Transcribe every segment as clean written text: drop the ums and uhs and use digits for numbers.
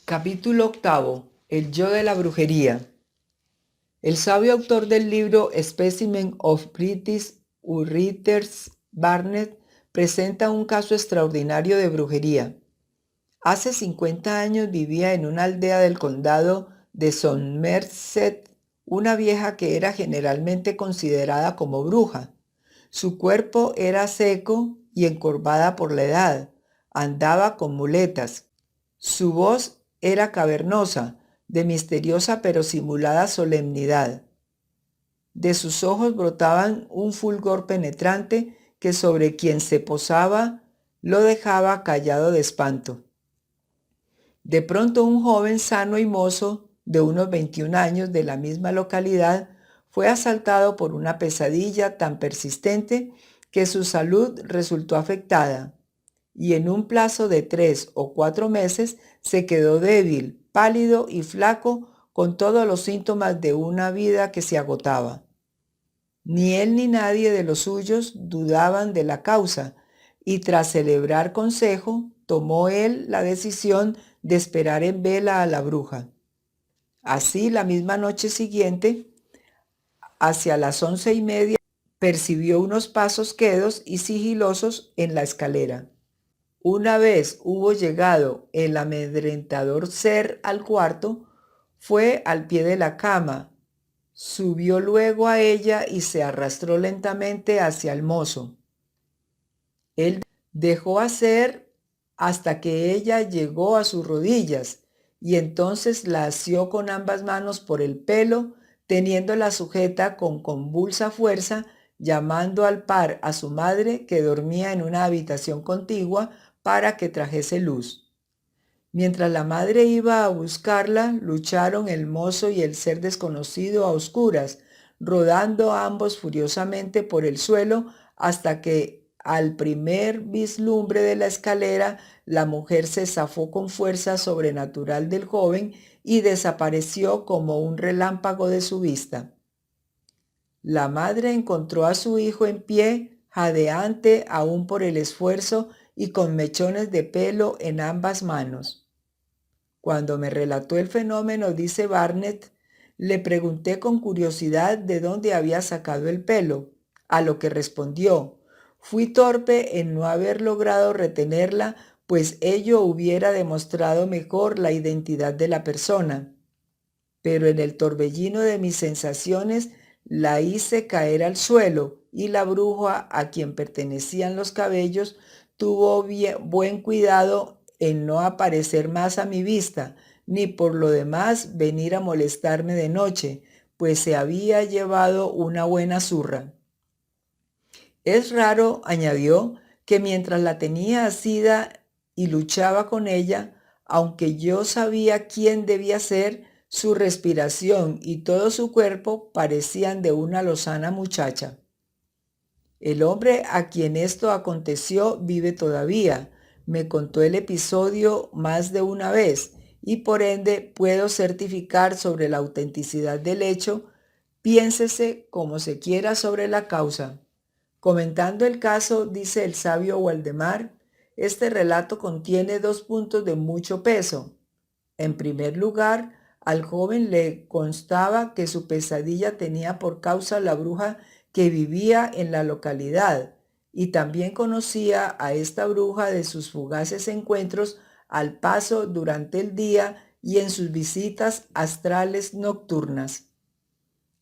Capítulo octavo. El yo de la brujería. El sabio autor del libro Specimen of British Writers, Barnett, presenta un caso extraordinario de brujería. Hace 50 años vivía en una aldea del condado de Somerset una vieja que era generalmente considerada como bruja. Su cuerpo era seco y encorvada por la edad. Andaba con muletas. Su voz era cavernosa, de misteriosa pero simulada solemnidad. De sus ojos brotaban un fulgor penetrante que sobre quien se posaba lo dejaba callado de espanto. De pronto un joven sano y mozo de unos 21 años de la misma localidad fue asaltado por una pesadilla tan persistente que su salud resultó afectada y en un plazo de 3 o 4 meses se quedó débil, pálido y flaco con todos los síntomas de una vida que se agotaba. Ni él ni nadie de los suyos dudaban de la causa, y tras celebrar consejo, tomó él la decisión de esperar en vela a la bruja. Así, la misma noche siguiente, hacia las 11:30, percibió unos pasos quedos y sigilosos en la escalera. Una vez hubo llegado el amedrentador ser al cuarto, fue al pie de la cama, subió luego a ella y se arrastró lentamente hacia el mozo. Él dejó hacer hasta que ella llegó a sus rodillas y entonces la asió con ambas manos por el pelo, teniéndola sujeta con convulsa fuerza, llamando al par a su madre que dormía en una habitación contigua para que trajese luz. Mientras la madre iba a buscarla, lucharon el mozo y el ser desconocido a oscuras, rodando ambos furiosamente por el suelo hasta que al primer vislumbre de la escalera la mujer se zafó con fuerza sobrenatural del joven y desapareció como un relámpago de su vista. La madre encontró a su hijo en pie, jadeante aún por el esfuerzo y con mechones de pelo en ambas manos. Cuando me relató el fenómeno, dice Barnett, le pregunté con curiosidad de dónde había sacado el pelo, a lo que respondió: fui torpe en no haber logrado retenerla, pues ello hubiera demostrado mejor la identidad de la persona. Pero en el torbellino de mis sensaciones la hice caer al suelo y la bruja a quien pertenecían los cabellos tuvo buen cuidado en no aparecer más a mi vista, ni por lo demás venir a molestarme de noche, pues se había llevado una buena zurra. Es raro, añadió, que mientras la tenía asida y luchaba con ella, aunque yo sabía quién debía ser, su respiración y todo su cuerpo parecían de una lozana muchacha. El hombre a quien esto aconteció vive todavía. Me contó el episodio más de una vez y por ende puedo certificar sobre la autenticidad del hecho, piénsese como se quiera sobre la causa. Comentando el caso, dice el sabio Waldemar, este relato contiene 2 puntos de mucho peso. En primer lugar, al joven le constaba que su pesadilla tenía por causa la bruja que vivía en la localidad y también conocía a esta bruja de sus fugaces encuentros al paso durante el día y en sus visitas astrales nocturnas.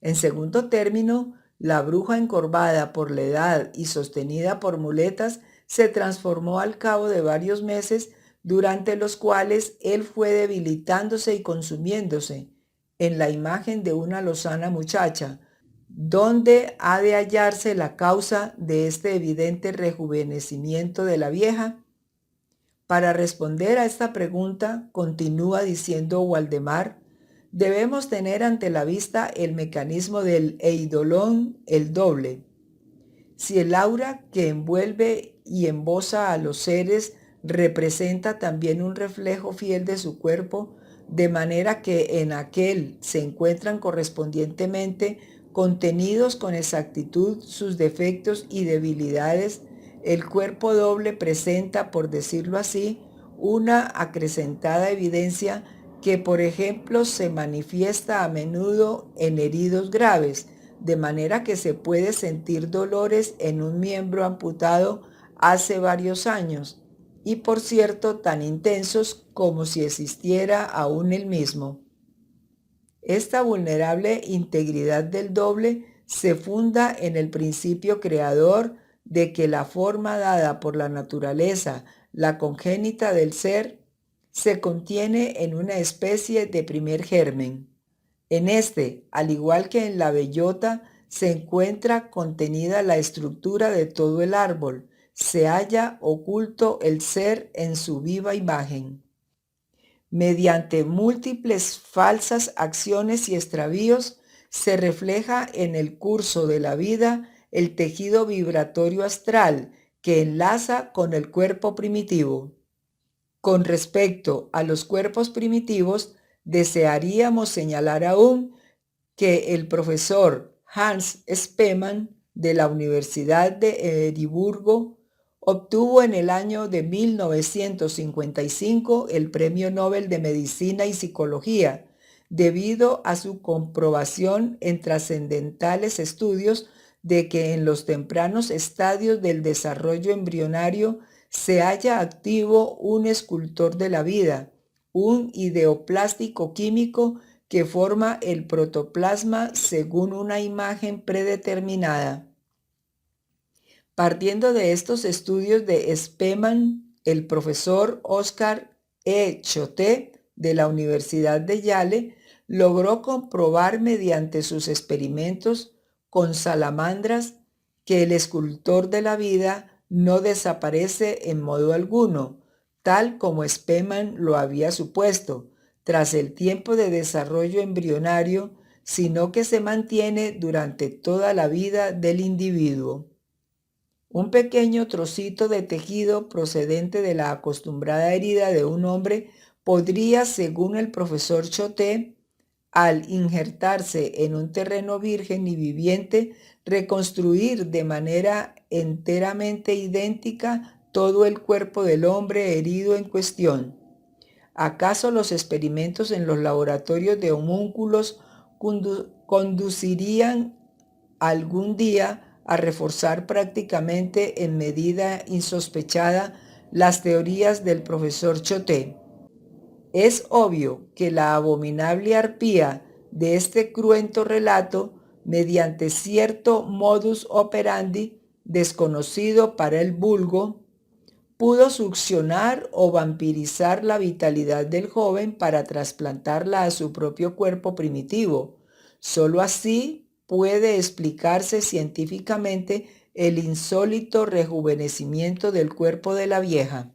En segundo término, la bruja encorvada por la edad y sostenida por muletas se transformó al cabo de varios meses, durante los cuales él fue debilitándose y consumiéndose en la imagen de una lozana muchacha, donde ha de hallarse la causa de este evidente rejuvenecimiento de la vieja. Para responder a esta pregunta, continúa diciendo Waldemar, debemos tener ante la vista el mecanismo del eidolon, el doble. Si el aura que envuelve y embosa a los seres representa también un reflejo fiel de su cuerpo, de manera que en aquel se encuentran correspondientemente contenidos con exactitud sus defectos y debilidades, el cuerpo doble presenta, por decirlo así, una acrecentada evidencia que, por ejemplo, se manifiesta a menudo en heridos graves, de manera que se puede sentir dolores en un miembro amputado hace varios años, y por cierto tan intensos como si existiera aún el mismo. Esta vulnerable integridad del doble se funda en el principio creador de que la forma dada por la naturaleza, la congénita del ser, se contiene en una especie de primer germen. En este, al igual que en la bellota, se encuentra contenida la estructura de todo el árbol, se halla oculto el ser en su viva imagen. Mediante múltiples falsas acciones y extravíos, se refleja en el curso de la vida el tejido vibratorio astral que enlaza con el cuerpo primitivo. Con respecto a los cuerpos primitivos, desearíamos señalar aún que el profesor Hans Spemann de la Universidad de Edimburgo obtuvo en el año de 1955 el Premio Nobel de Medicina y Psicología debido a su comprobación en trascendentales estudios de que en los tempranos estadios del desarrollo embrionario se halla activo un escultor de la vida, un ideoplástico químico que forma el protoplasma según una imagen predeterminada. Partiendo de estos estudios de Spemann, el profesor Oscar E. Choate de la Universidad de Yale logró comprobar mediante sus experimentos con salamandras que el escultor de la vida no desaparece en modo alguno, tal como Spemann lo había supuesto, tras el tiempo de desarrollo embrionario, sino que se mantiene durante toda la vida del individuo. Un pequeño trocito de tejido procedente de la acostumbrada herida de un hombre podría, según el profesor Choate, al injertarse en un terreno virgen y viviente, reconstruir de manera enteramente idéntica todo el cuerpo del hombre herido en cuestión. ¿Acaso los experimentos en los laboratorios de homúnculos conducirían algún día a reforzar prácticamente en medida insospechada las teorías del profesor Choate? Es obvio que la abominable arpía de este cruento relato, mediante cierto modus operandi desconocido para el vulgo, pudo succionar o vampirizar la vitalidad del joven para trasplantarla a su propio cuerpo primitivo. Solo así puede explicarse científicamente el insólito rejuvenecimiento del cuerpo de la vieja.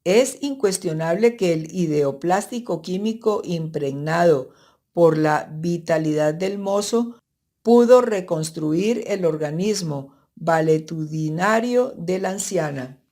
Es incuestionable que el ideoplástico químico impregnado por la vitalidad del mozo pudo reconstruir el organismo valetudinario de la anciana.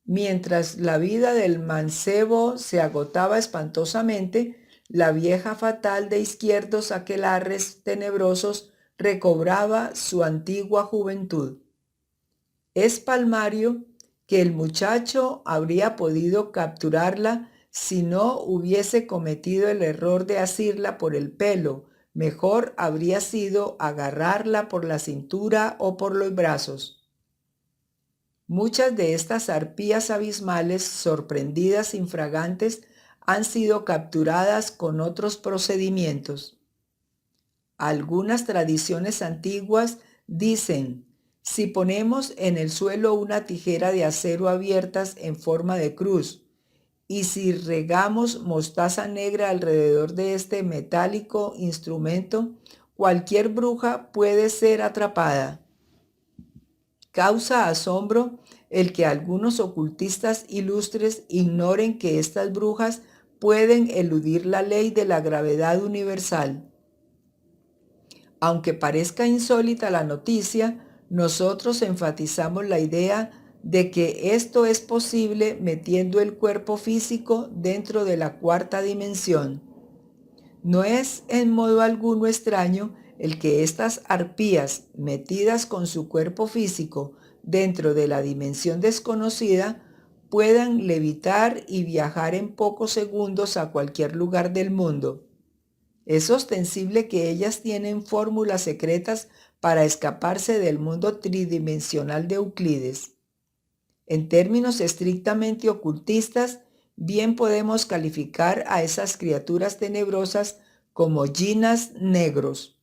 Mientras la vida del mancebo se agotaba espantosamente, la vieja fatal de izquierdos aquelarres tenebrosos recobraba su antigua juventud. Es palmario que el muchacho habría podido capturarla si no hubiese cometido el error de asirla por el pelo. Mejor habría sido agarrarla por la cintura o por los brazos. Muchas de estas arpías abismales, sorprendidas infragantes, han sido capturadas con otros procedimientos. Algunas tradiciones antiguas dicen: si ponemos en el suelo una tijera de acero abiertas en forma de cruz, y si regamos mostaza negra alrededor de este metálico instrumento, cualquier bruja puede ser atrapada. Causa asombro el que algunos ocultistas ilustres ignoren que estas brujas pueden eludir la ley de la gravedad universal. Aunque parezca insólita la noticia, nosotros enfatizamos la idea de que esto es posible metiendo el cuerpo físico dentro de la cuarta dimensión. No es en modo alguno extraño el que estas arpías, metidas con su cuerpo físico dentro de la dimensión desconocida puedan levitar y viajar en pocos segundos a cualquier lugar del mundo. Es ostensible que ellas tienen fórmulas secretas para escaparse del mundo tridimensional de Euclides. En términos estrictamente ocultistas, bien podemos calificar a esas criaturas tenebrosas como jinas negros.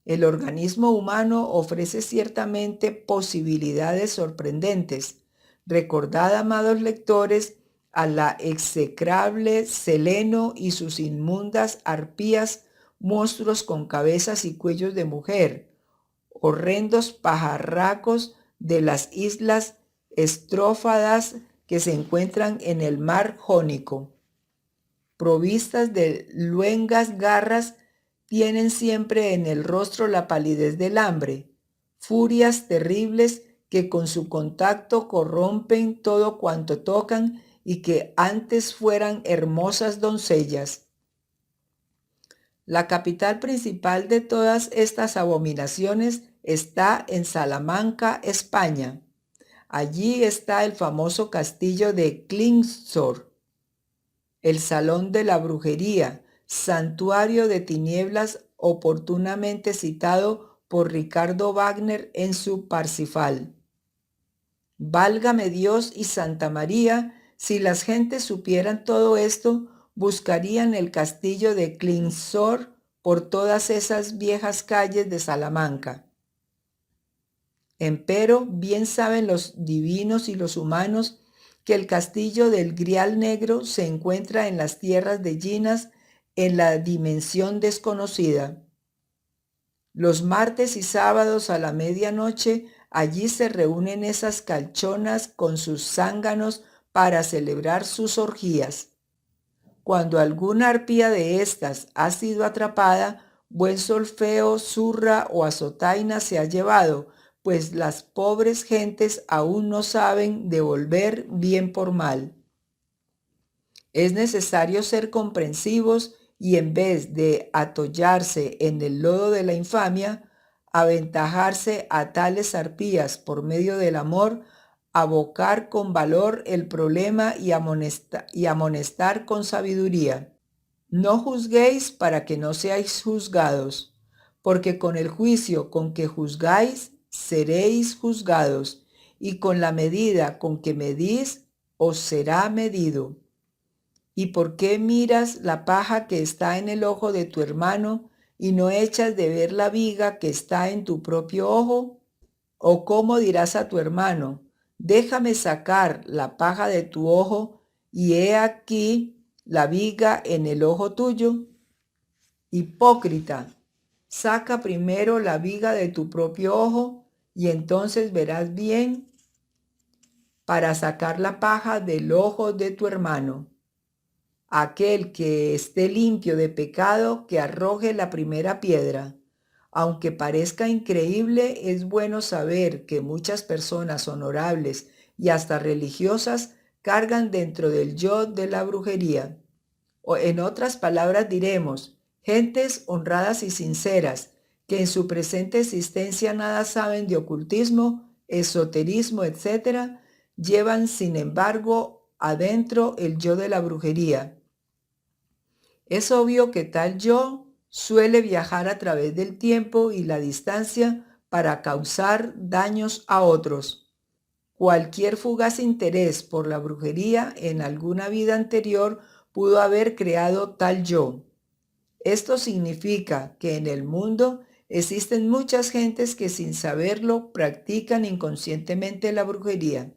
El organismo humano ofrece ciertamente posibilidades sorprendentes. Recordad, amados lectores, a la execrable Seleno y sus inmundas arpías, monstruos con cabezas y cuellos de mujer, horrendos pajarracos de las islas estrófadas que se encuentran en el mar Jónico. Provistas de luengas garras, tienen siempre en el rostro la palidez del hambre, furias terribles que con su contacto corrompen todo cuanto tocan y que antes fueran hermosas doncellas. La capital principal de todas estas abominaciones está en Salamanca, España. Allí está el famoso castillo de Klingsor, el salón de la brujería, santuario de tinieblas oportunamente citado por Ricardo Wagner en su Parsifal. Válgame Dios y Santa María, si las gentes supieran todo esto, buscarían el castillo de Klingsor por todas esas viejas calles de Salamanca. Empero, bien saben los divinos y los humanos que el castillo del Grial Negro se encuentra en las tierras de Jinas, en la dimensión desconocida. Los martes y sábados a la medianoche allí se reúnen esas calchonas con sus zánganos para celebrar sus orgías. Cuando alguna arpía de estas ha sido atrapada, buen solfeo, zurra o azotaina se ha llevado, pues las pobres gentes aún no saben devolver bien por mal. Es necesario ser comprensivos y en vez de atollarse en el lodo de la infamia, aventajarse a tales arpías por medio del amor, abocar con valor el problema y amonestar con sabiduría. No juzguéis para que no seáis juzgados, porque con el juicio con que juzgáis, seréis juzgados, y con la medida con que medís, os será medido. ¿Y por qué miras la paja que está en el ojo de tu hermano y no echas de ver la viga que está en tu propio ojo? ¿O cómo dirás a tu hermano, déjame sacar la paja de tu ojo y he aquí la viga en el ojo tuyo? Hipócrita, saca primero la viga de tu propio ojo y entonces verás bien para sacar la paja del ojo de tu hermano. Aquel que esté limpio de pecado, que arroje la primera piedra. Aunque parezca increíble, es bueno saber que muchas personas honorables y hasta religiosas cargan dentro del yo de la brujería. O en otras palabras diremos, gentes honradas y sinceras, que en su presente existencia nada saben de ocultismo, esoterismo, etc., llevan sin embargo adentro el yo de la brujería. Es obvio que tal yo suele viajar a través del tiempo y la distancia para causar daños a otros. Cualquier fugaz interés por la brujería en alguna vida anterior pudo haber creado tal yo. Esto significa que en el mundo existen muchas gentes que sin saberlo practican inconscientemente la brujería.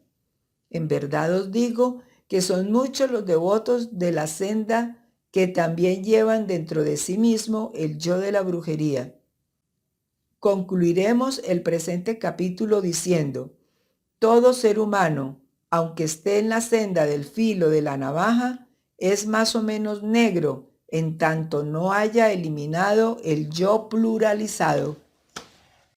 En verdad os digo que son muchos los devotos de la senda que también llevan dentro de sí mismo el yo de la brujería. Concluiremos el presente capítulo diciendo, todo ser humano, aunque esté en la senda del filo de la navaja, es más o menos negro en tanto no haya eliminado el yo pluralizado.